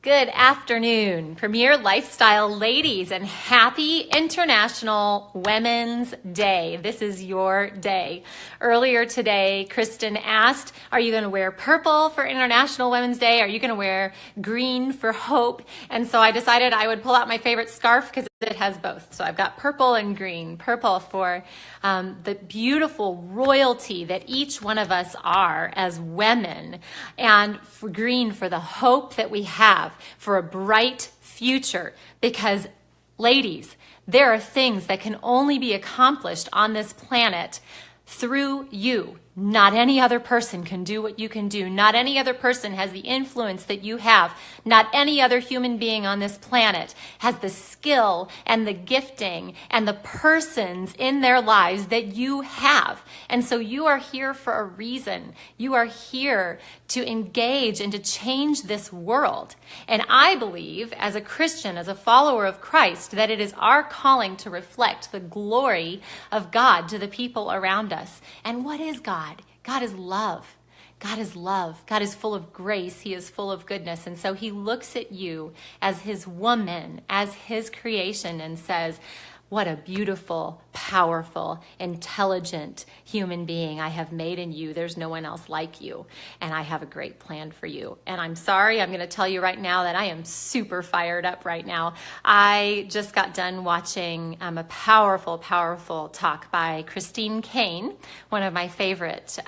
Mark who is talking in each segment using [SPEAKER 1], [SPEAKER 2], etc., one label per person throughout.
[SPEAKER 1] Good afternoon, Premier Lifestyle ladies, and happy International Women's Day. This is your day. Earlier today, Kristen asked, are you going to wear purple for International Women's Day? Are you going to wear green for hope? And so I decided I would pull out my favorite scarf because it has both. So I've got purple and green. Purple for the beautiful royalty that each one of us are as women, and for green for the hope that we have for a bright future. Because, ladies, there are things that can only be accomplished on this planet through you. Not any other person can do what you can do. Not any other person has the influence that you have. Not any other human being on this planet has the skill and the gifting and the persons in their lives that you have. And so you are here for a reason. You are here to engage and to change this world. And I believe, as a Christian, as a follower of Christ, that it is our calling to reflect the glory of God to the people around us. And what is God? God is love. God is love. God is full of grace. He is full of goodness. And so he looks at you as his woman, as his creation, and says, what a beautiful, powerful, intelligent human being I have made in you. There's no one else like you. And I have a great plan for you. And I'm sorry, I'm going to tell you right now that I am super fired up right now. I just got done watching a powerful, powerful talk by Christine Caine, one of my favorite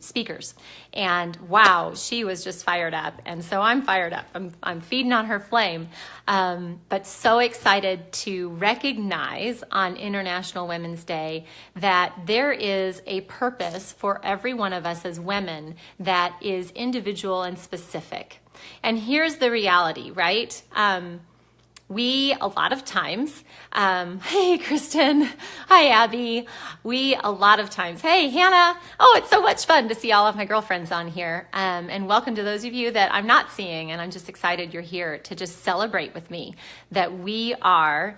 [SPEAKER 1] speakers. And wow, she was just fired up. And so I'm fired up. I'm feeding on her flame. But so excited to recognize on International Women's Day that there is a purpose for every one of us as women that is individual and specific. And here's the reality, right? We, a lot of times, hey, Kristen, hi, Abby. We, a lot of times, hey, Hannah. Oh, it's so much fun to see all of my girlfriends on here. And welcome to those of you that I'm not seeing. And I'm just excited you're here to just celebrate with me that we are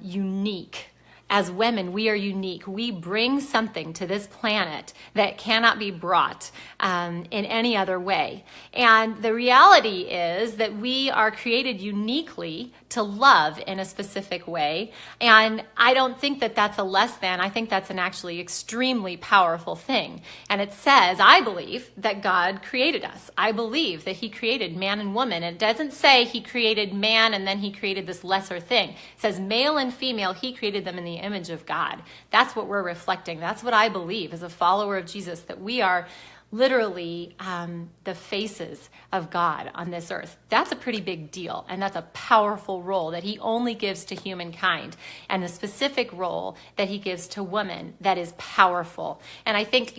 [SPEAKER 1] unique. As women, we are unique. We bring something to this planet that cannot be brought in any other way. And the reality is that we are created uniquely to love in a specific way. And I don't think that that's a less than. I think that's an actually extremely powerful thing. And it says, I believe that God created us. I believe that he created man and woman. And it doesn't say he created man and then he created this lesser thing. It says male and female, he created them in the image of God. That's what we're reflecting. That's what I believe as a follower of Jesus, that we are literally the faces of God on this earth. That's a pretty big deal, and that's a powerful role that he only gives to humankind, and the specific role that he gives to women that is powerful. And I think,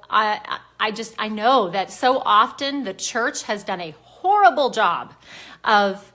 [SPEAKER 1] I know that so often the church has done a horrible job of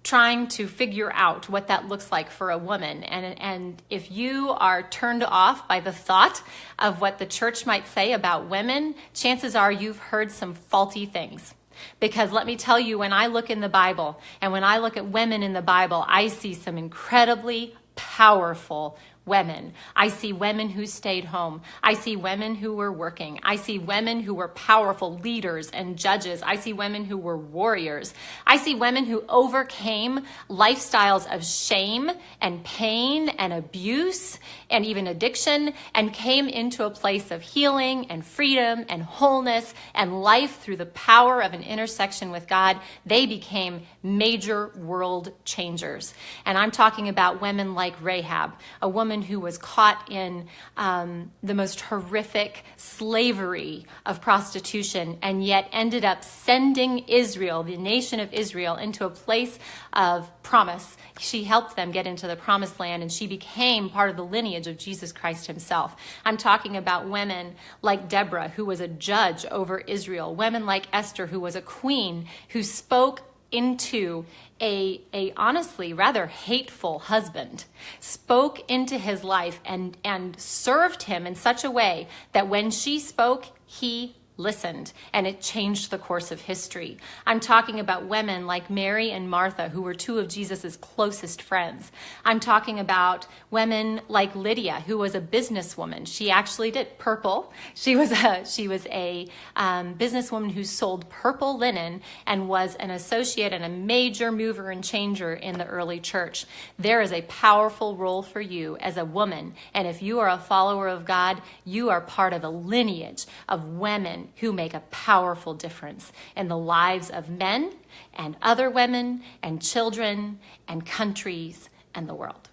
[SPEAKER 1] trying to figure out what that looks like for a woman. And if you are turned off by the thought of what the church might say about women, chances are you've heard some faulty things. Because let me tell you, when I look in the Bible and when I look at women in the Bible, I see some incredibly powerful women. I see women who stayed home. I see women who were working. I see women who were powerful leaders and judges. I see women who were warriors. I see women who overcame lifestyles of shame and pain and abuse and even addiction and came into a place of healing and freedom and wholeness and life through the power of an intersection with God. They became major world changers. And I'm talking about women like Rahab, a woman who was caught in the most horrific slavery of prostitution and yet ended up sending Israel, the nation of Israel, into a place of promise. She helped them get into the promised land, and she became part of the lineage of Jesus Christ himself. I'm talking about women like Deborah, who was a judge over Israel, women like Esther, who was a queen, who spoke into a honestly rather hateful husband, spoke into his life and served him in such a way that when she spoke, he listened, and it changed the course of history. I'm talking about women like Mary and Martha, who were two of Jesus's closest friends. I'm talking about women like Lydia, who was a businesswoman. She actually did purple. She was a businesswoman who sold purple linen and was an associate and a major mover and changer in the early church. There is a powerful role for you as a woman, and if you are a follower of God, you are part of a lineage of women who make a powerful difference in the lives of men and other women and children and countries and the world.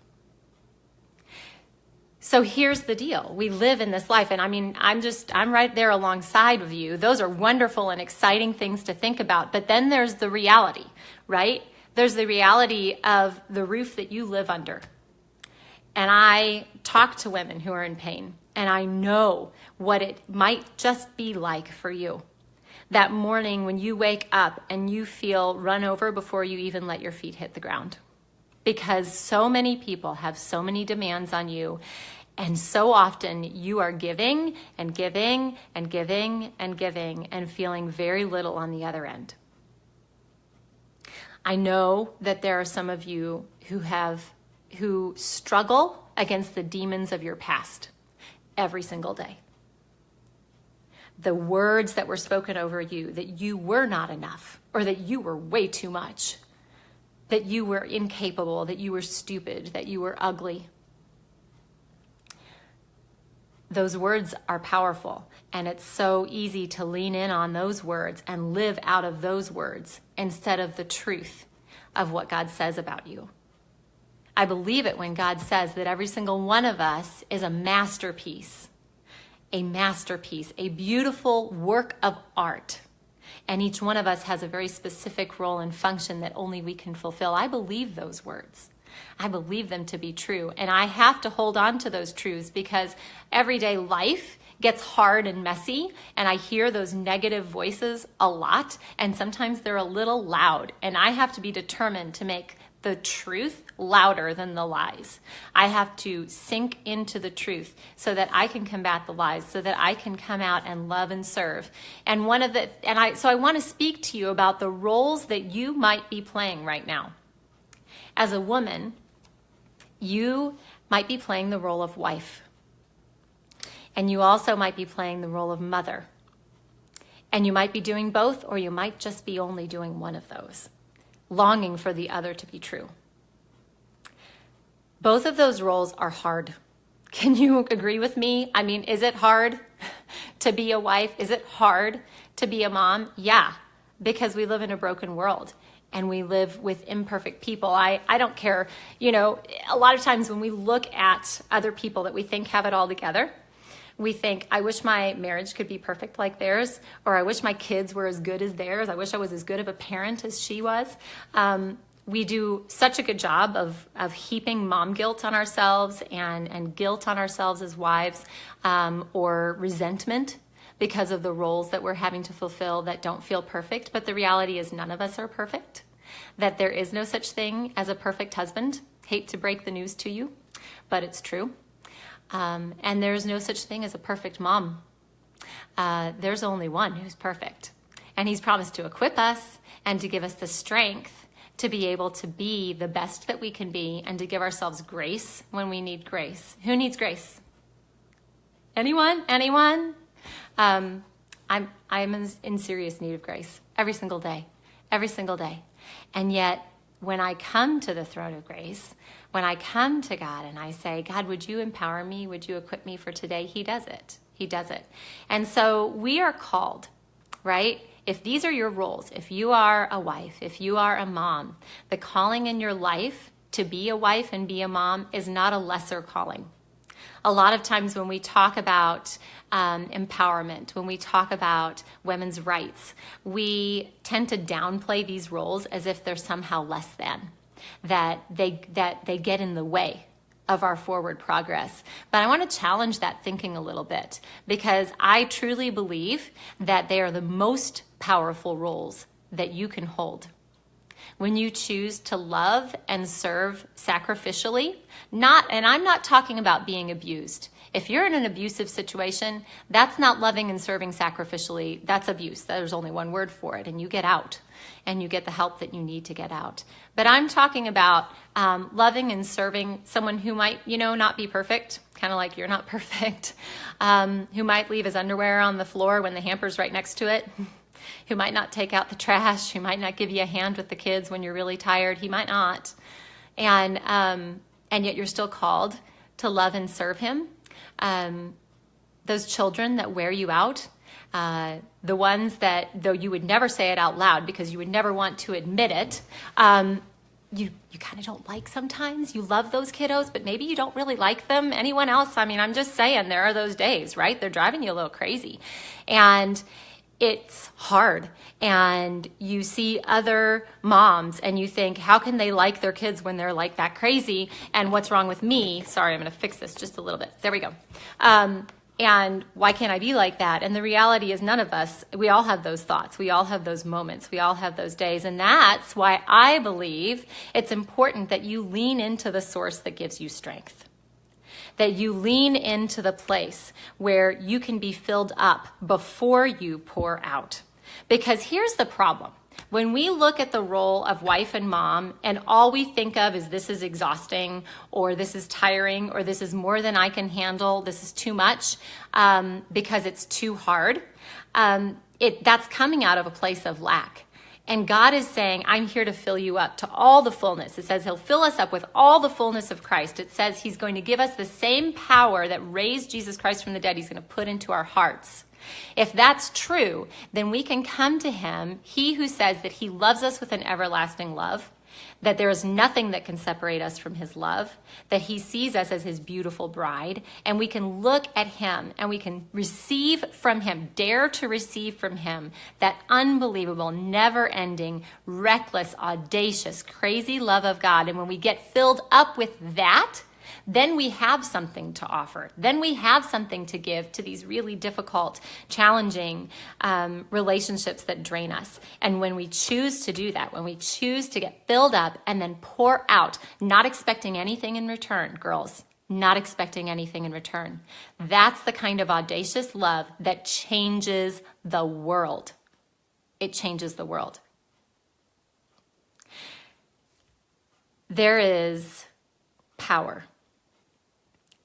[SPEAKER 1] So here's the deal. We live in this life, and I'm right there alongside of you. Those are wonderful and exciting things to think about. But then there's the reality, right? There's the reality of the roof that you live under. And I talk to women who are in pain, and I know what it might just be like for you. That morning when you wake up and you feel run over before you even let your feet hit the ground. Because so many people have so many demands on you. And so often you are giving and giving and giving and giving and feeling very little on the other end. I know that there are some of you who struggle against the demons of your past every single day. The words that were spoken over you, that you were not enough, or that you were way too much, that you were incapable, that you were stupid, that you were ugly. Those words are powerful, and it's so easy to lean in on those words and live out of those words instead of the truth of what God says about you. I believe it when God says that every single one of us is a masterpiece, a beautiful work of art. And each one of us has a very specific role and function that only we can fulfill. I believe those words. I believe them to be true. And I have to hold on to those truths because everyday life gets hard and messy. And I hear those negative voices a lot. And sometimes they're a little loud. And I have to be determined to make the truth louder than the lies. I have to sink into the truth so that I can combat the lies, so that I can come out and love and serve. And so I want to speak to you about the roles that you might be playing right now. As a woman, you might be playing the role of wife. And you also might be playing the role of mother. And you might be doing both, or you might just be only doing one of those, longing for the other to be true. Both of those roles are hard. Can you agree with me? I mean, is it hard to be a wife? Is it hard to be a mom? Yeah, because we live in a broken world and we live with imperfect people. I don't care. You know, a lot of times when we look at other people that we think have it all together, we think, I wish my marriage could be perfect like theirs, or I wish my kids were as good as theirs. I wish I was as good of a parent as she was. We do such a good job of heaping mom guilt on ourselves and guilt on ourselves as wives, or resentment because of the roles that we're having to fulfill that don't feel perfect. But the reality is none of us are perfect, that there is no such thing as a perfect husband. Hate to break the news to you, but it's true. And there's no such thing as a perfect mom. There's only one who's perfect. And he's promised to equip us and to give us the strength to be able to be the best that we can be and to give ourselves grace when we need grace. Who needs grace? Anyone? Anyone? I'm in serious need of grace every single day. And yet, when I come to the throne of grace, when I come to God and I say, God, would you empower me? Would you equip me for today? He does it. He does it. And so we are called, right? If these are your roles, if you are a wife, if you are a mom, the calling in your life to be a wife and be a mom is not a lesser calling. A lot of times when we talk about empowerment, when we talk about women's rights, we tend to downplay these roles as if they're somehow less than, that they get in the way of our forward progress. But I want to challenge that thinking a little bit, because I truly believe that they are the most powerful roles that you can hold. when you choose to love and serve sacrificially, and I'm not talking about being abused. If you're in an abusive situation, that's not loving and serving sacrificially. That's abuse. There's only one word for it, and you get out, and you get the help that you need to get out. But I'm talking about loving and serving someone who might, not be perfect, kind of like you're not perfect, who might leave his underwear on the floor when the hamper's right next to it, who might not take out the trash, who might not give you a hand with the kids when you're really tired. He might not. And yet you're still called to love and serve him. Those children that wear you out, the ones that, though you would never say it out loud because you would never want to admit it, you kind of don't like sometimes. You love those kiddos, but maybe you don't really like them. Anyone else? I mean, I'm just saying there are those days, right? They're driving you a little crazy. And it's hard. And you see other moms and you think, how can they like their kids when they're like that crazy? And what's wrong with me? Sorry, I'm going to fix this just a little bit. There we go. And why can't I be like that? And the reality is none of us, we all have those thoughts. We all have those moments. We all have those days. And that's why I believe it's important that you lean into the source that gives you strength. That you lean into the place where you can be filled up before you pour out. Because here's the problem. When we look at the role of wife and mom and all we think of is this is exhausting or this is tiring or this is more than I can handle, this is too much because it's too hard, that's coming out of a place of lack. And God is saying, I'm here to fill you up to all the fullness. It says he'll fill us up with all the fullness of Christ. It says he's going to give us the same power that raised Jesus Christ from the dead. He's going to put into our hearts. If that's true, then we can come to him, he who says that he loves us with an everlasting love, that there is nothing that can separate us from his love, that he sees us as his beautiful bride, and we can look at him and we can receive from him, dare to receive from him that unbelievable, never-ending, reckless, audacious, crazy love of God. And when we get filled up with that, then we have something to offer. Then we have something to give to these really difficult, challenging relationships that drain us. And when we choose to do that, when we choose to get filled up and then pour out, not expecting anything in return, girls, not expecting anything in return, that's the kind of audacious love that changes the world. It changes the world. There is power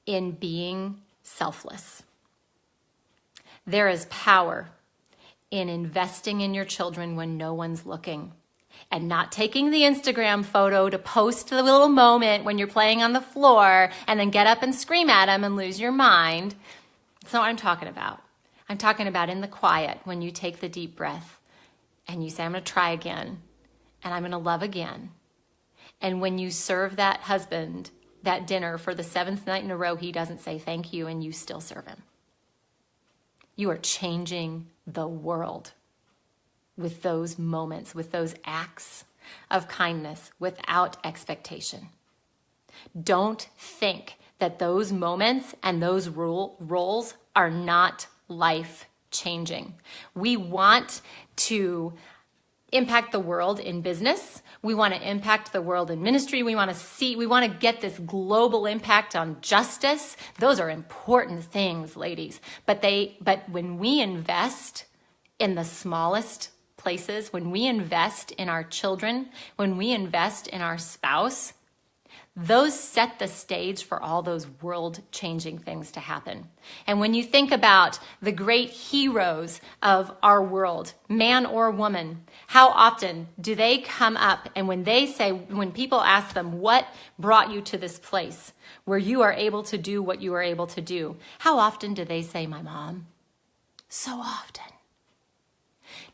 [SPEAKER 1] in being selfless. There is power in investing in your children when no one's looking and not taking the Instagram photo to post the little moment when you're playing on the floor and then get up and scream at them and lose your mind. That's not what I'm talking about. I'm talking about in the quiet when you take the deep breath and you say, I'm going to try again and I'm going to love again. And when you serve that husband that dinner for the 7th night in a row, he doesn't say thank you and you still serve him. You are changing the world with those moments, with those acts of kindness without expectation. Don't think that those moments and those roles are not life-changing. We want to impact the world in business. We want to impact the world in ministry. We want to get this global impact on justice. Those are important things, ladies. But when we invest in the smallest places, when we invest in our children, when we invest in our spouse, those set the stage for all those world-changing things to happen. And when you think about the great heroes of our world, man or woman, how often do they come up and when people ask them, what brought you to this place where you are able to do what you are able to do? How often do they say, my mom? So often.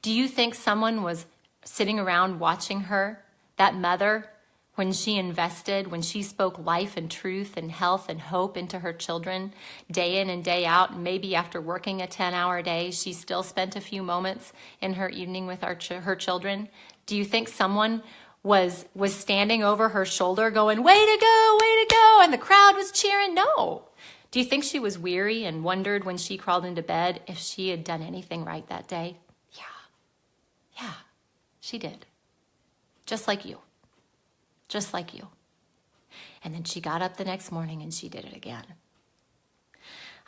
[SPEAKER 1] Do you think someone was sitting around watching her, that mother, when she invested, when she spoke life and truth and health and hope into her children day in and day out, and maybe after working a 10-hour day, she still spent a few moments in her evening with her children? Do you think someone was standing over her shoulder going, way to go, and the crowd was cheering? No. Do you think she was weary and wondered when she crawled into bed if she had done anything right that day? Yeah, she did. just like you, just like you. And then she got up the next morning and she did it again.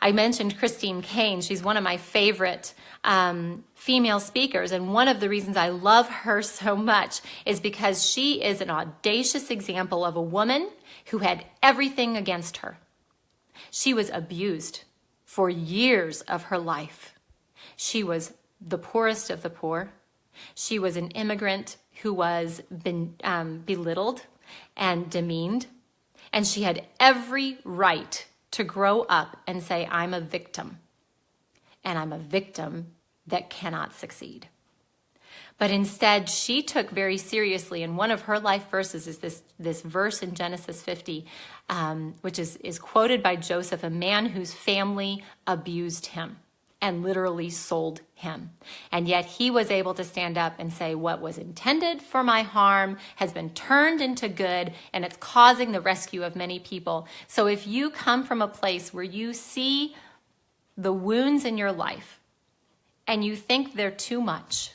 [SPEAKER 1] I mentioned Christine Caine. She's one of my favorite female speakers. And one of the reasons I love her so much is because she is an audacious example of a woman who had everything against her. She was abused for years of her life. She was the poorest of the poor. She was an immigrant who was belittled and demeaned. And she had every right to grow up and say, I'm a victim, and I'm a victim that cannot succeed. But instead, she took very seriously, and one of her life verses is this verse in Genesis 50, which is quoted by Joseph, a man whose family abused him and literally sold him. And yet he was able to stand up and say, what was intended for my harm has been turned into good, and it's causing the rescue of many people. So if you come from a place where you see the wounds in your life and you think they're too much,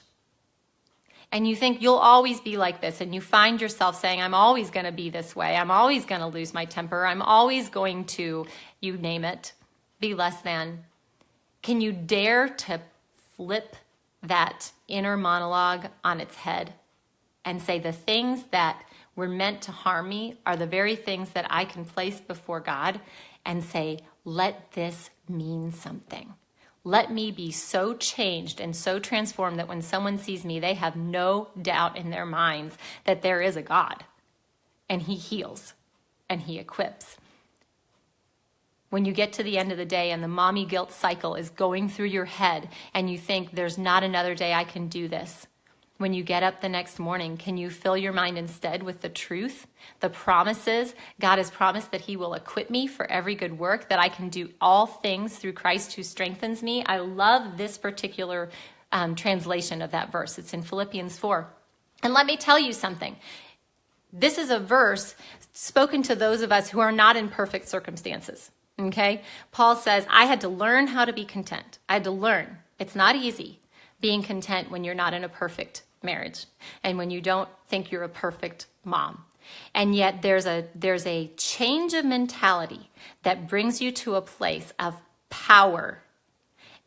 [SPEAKER 1] and you think you'll always be like this, and you find yourself saying, I'm always going to be this way, I'm always going to lose my temper, I'm always going to, you name it, be less than, can you dare to flip that inner monologue on its head and say the things that were meant to harm me are the very things that I can place before God and say, let this mean something. Let me be so changed and so transformed that when someone sees me, they have no doubt in their minds that there is a God, and he heals and he equips. When you get to the end of the day and the mommy guilt cycle is going through your head and you think there's not another day I can do this, when you get up the next morning, can you fill your mind instead with the truth, the promises? God has promised that he will equip me for every good work, that I can do all things through Christ who strengthens me. I love this particular translation of that verse. It's in Philippians 4. And let me tell you something. This is a verse spoken to those of us who are not in perfect circumstances. Okay? Paul says, I had to learn how to be content. I had to learn. It's not easy being content when you're not in a perfect marriage and when you don't think you're a perfect mom. And yet there's a change of mentality that brings you to a place of power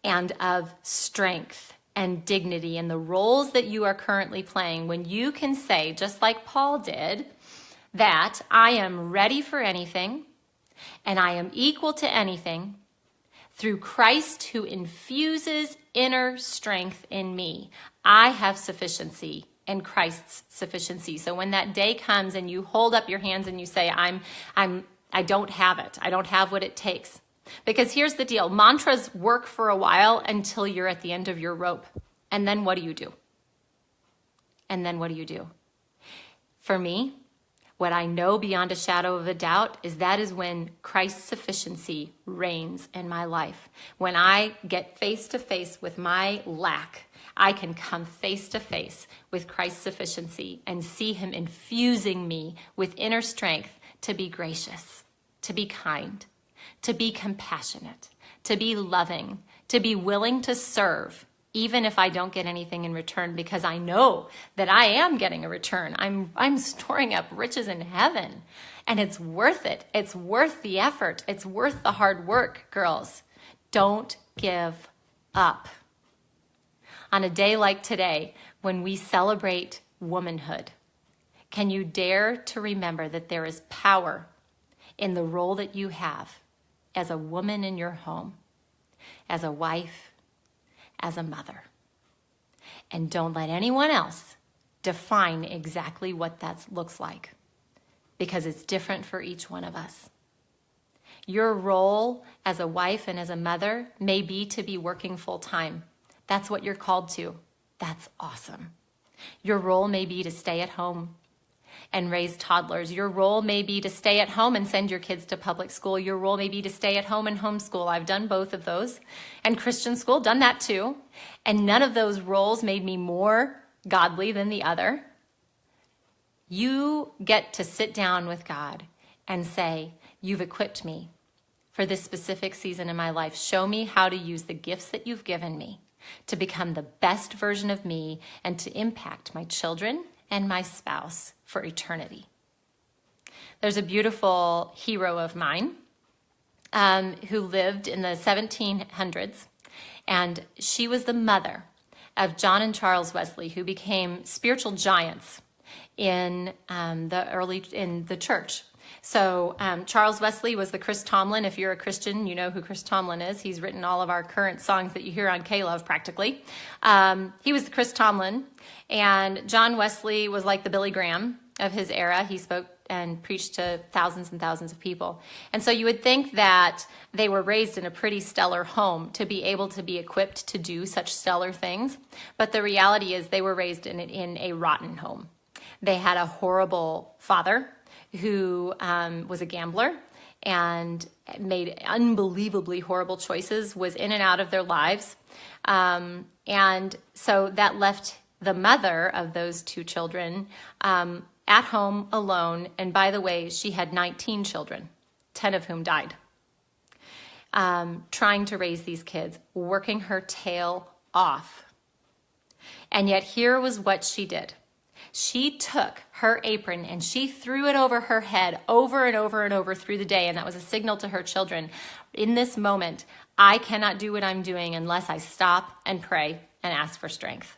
[SPEAKER 1] and of strength and dignity in the roles that you are currently playing, when you can say, just like Paul did, that I am ready for anything, and I am equal to anything through Christ who infuses inner strength in me. I have sufficiency in Christ's sufficiency. So when that day comes and you hold up your hands and you say, I don't have it. I don't have what it takes. Because here's the deal. Mantras work for a while until you're at the end of your rope. And then what do you do? And then what do you do? For me, what I know beyond a shadow of a doubt is that is when Christ's sufficiency reigns in my life. When I get face to face with my lack, I can come face to face with Christ's sufficiency and see him infusing me with inner strength to be gracious, to be kind, to be compassionate, to be loving, to be willing to serve, even if I don't get anything in return, because I know that I am getting a return. I'm storing up riches in heaven, and it's worth it. It's worth the effort. It's worth the hard work, girls. Don't give up. On a day like today, when we celebrate womanhood, can you dare to remember that there is power in the role that you have as a woman in your home, as a wife, as a mother? And don't let anyone else define exactly what that looks like, because it's different for each one of us. Your role as a wife and as a mother may be to be working full time. That's what you're called to. That's awesome. Your role may be to stay at home and raise toddlers. Your role may be to stay at home and send your kids to public school. Your role may be to stay at home and homeschool. I've done both of those. And Christian school, done that too. And none of those roles made me more godly than the other. You get to sit down with God and say, you've equipped me for this specific season in my life. Show me how to use the gifts that you've given me to become the best version of me and to impact my children and my spouse for eternity. There's a beautiful hero of mine who lived in the 1700s, and she was the mother of John and Charles Wesley, who became spiritual giants in the church. So Charles Wesley was the Chris Tomlin. If you're a Christian, you know who Chris Tomlin is. He's written all of our current songs that you hear on K-Love practically. He was the Chris Tomlin, and John Wesley was like the Billy Graham of his era. He spoke and preached to thousands and thousands of people. And so you would think that they were raised in a pretty stellar home to be able to be equipped to do such stellar things. But the reality is they were raised in a rotten home. They had a horrible father who was a gambler and made unbelievably horrible choices, was in and out of their lives. And so that left the mother of those two children at home alone. And by the way, she had 19 children, 10 of whom died, trying to raise these kids, working her tail off. And yet here was what she did. She took her apron and she threw it over her head over and over and over through the day. And that was a signal to her children. In this moment, I cannot do what I'm doing unless I stop and pray and ask for strength.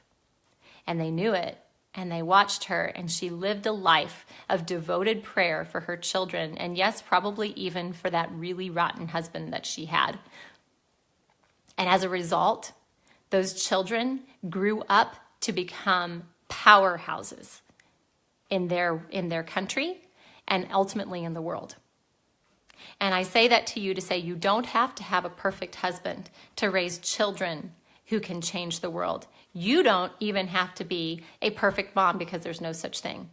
[SPEAKER 1] And they knew it. And they watched her, and she lived a life of devoted prayer for her children. And yes, probably even for that really rotten husband that she had. And as a result, those children grew up to become powerhouses in their country and ultimately in the world. And I say that to you to say you don't have to have a perfect husband to raise children who can change the world. You don't even have to be a perfect mom because there's no such thing.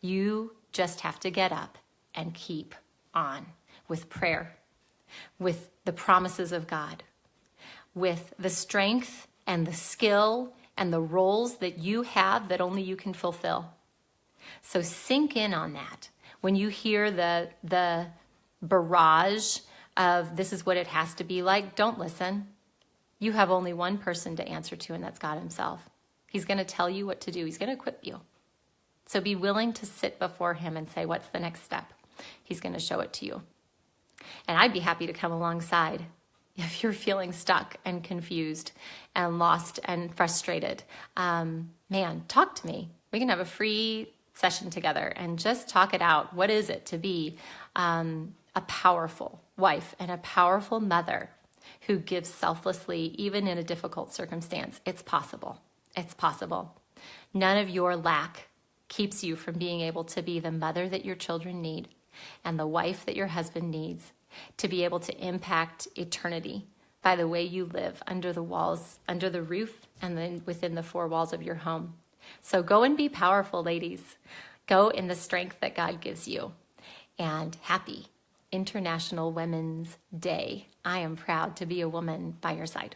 [SPEAKER 1] You just have to get up and keep on with prayer, with the promises of God, with the strength and the skill and the roles that you have that only you can fulfill. So sink in on that. When you hear the barrage of this is what it has to be like, don't listen. You have only one person to answer to, and that's God himself. He's going to tell you what to do. He's going to equip you. So be willing to sit before him and say, what's the next step? He's going to show it to you. And I'd be happy to come alongside if you're feeling stuck and confused and lost and frustrated. Man, talk to me. We can have a free session together and just talk it out. What is it to be a powerful wife and a powerful mother who gives selflessly, even in a difficult circumstance? It's possible. It's possible. None of your lack keeps you from being able to be the mother that your children need and the wife that your husband needs to be able to impact eternity by the way you live under the walls, under the roof, and then within the four walls of your home. So go and be powerful, ladies. Go in the strength that God gives you. And happy International Women's Day. I am proud to be a woman by your side.